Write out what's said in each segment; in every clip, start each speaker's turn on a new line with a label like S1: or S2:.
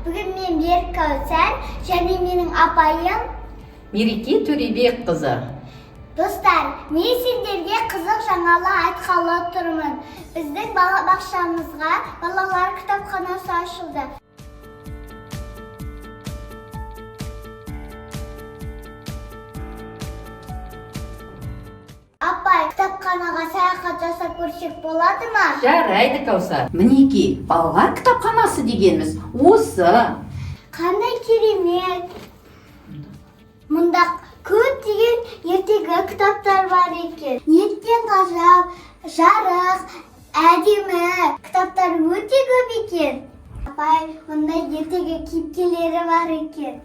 S1: Бүгін мен Берік Кәусар және менің апайым
S2: Мереке Төребек қызы.
S1: Достар, мен сендерге қызық жаңалық айтқалы тұрмын. Біздің балабақшамызға балалар кітапханасы ашылды. Апай, кітапханаға саяхат жасап көрсек болады ма?
S2: Жарайды, Кәусар. Мінеки, балалар кітапханасы дегеніміз осы.
S1: Қандай керемет! Мұнда көптеген ертегі кітаптар бар екен. Неткен ғажап, жарық, әдемі кітаптар өте көп екен. Апай, мұнда ертегі кейіпкерлері бар екен.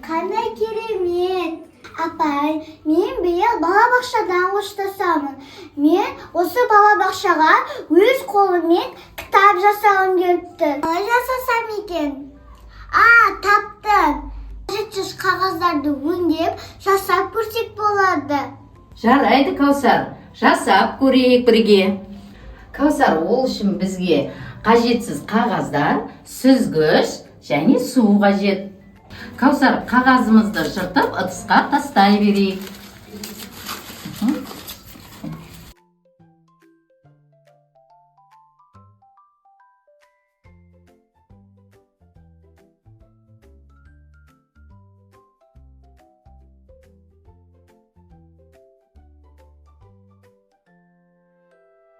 S1: Қандай керемет! Апай, мен биыл балабақшадан қоштасамын. Мен осы балабақшаға өз қолыммен кітап жасағым келіпті. Қалай жасасам екен? Таптым. Қажетсіз қағаздарды өңдеп, жасап көрсек болады.
S2: Жарайды, Кәусар. Жасап көрейік бірге. Кәусар, ол үшін бізге қажетсіз қағаздар, сүзгіш және су қажет. Кәусар, қағазымызды жыртып ыдысқа тастай берейік.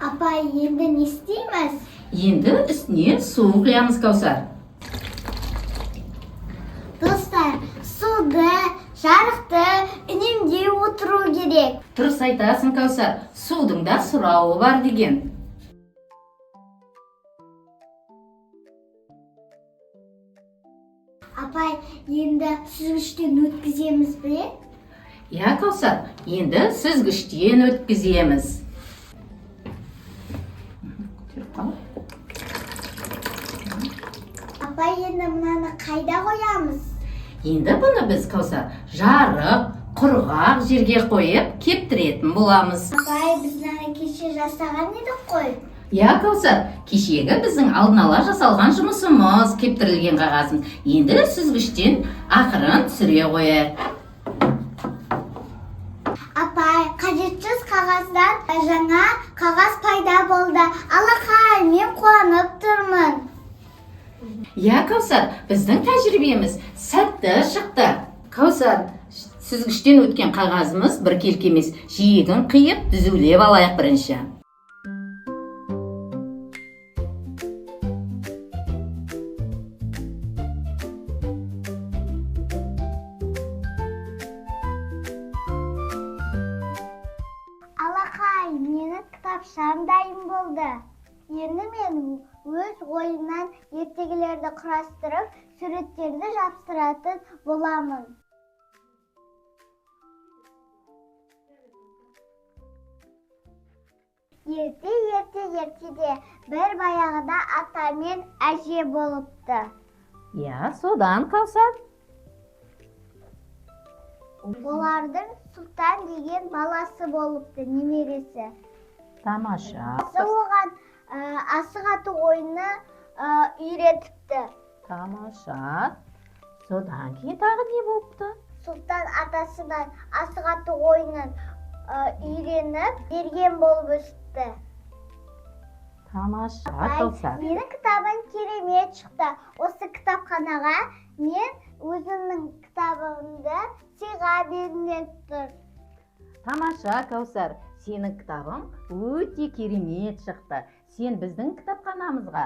S1: Апай, енді не істейміз?
S2: Енді үстіне су құямыз, Кәусар.
S1: Достар, суды, жарықты үнемдей отыру керек.
S2: Дұрыс айтасың, Кәусар. Судың да сұрауы бар деген.
S1: Апай, енді сүзгіштен өткіземіз бе?
S2: Иә, Кәусар, енді сүзгіштен өткіземіз.
S1: Апай, енді мынаны қайда қоямыз?
S2: Енді бұны біз, Кәусар, жарық, құрғақ жерге қойып, кептіретін боламыз.
S1: Апай, біз мынаны кеше жасаған едік қой.
S2: Иә, Кәусар, кешегі біздің алдын ала жасалған жұмысымыз, кептірілген қағазымыз. Енді сүзгіштен ақырын түсіре қояйық.
S1: Апай, қажетсіз қағаздан жаңа қағаз пайда болды. Алақай, мен қуанып тұрмын.
S2: Иә, Кәусар, біздің тәжірибеміз сәтті шықты. Кәусар, сүзгіштен өткен қағазымыз бір келкемес. Жиегін қиып, түзулеп алайық бірінші.
S1: Алақай, менің кітапшам дайын болды. Енді мен өз ойымнан ертегілерді құрастырып, суреттерді жапсыратын боламын. Ертеде бір баяғыда ата мен әже болыпты.
S2: Иә, содан, Кәусар.
S1: Олардың Сұлтан деген баласы болыпты, немересі.
S2: Тамаша.
S1: Оған асық ату ойыны үйретіпті.
S2: Тамаша. Содан кейін тағы не болыпты?
S1: Сұлтан атасынан асық ату ойынын үйреніп берген болып өсті.
S2: Тамаша, Кәусар.
S1: Менің кітабым керемет шықты. Осы кітапханаға мен өзімнің кітабымды сыйға бермек тұр.
S2: Тамаша, Кәусар. Сенің кітабың өте керемет шықты. Сен біздің кітапханамызға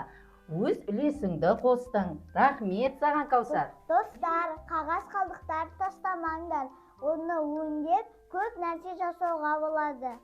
S2: өз үлесіңді қостың. Рахмет саған, Кәусар.
S1: Достар, қағаз қалдықтарды тастамаңдар. Оны өңдеп көп нәрсе жасауға болады.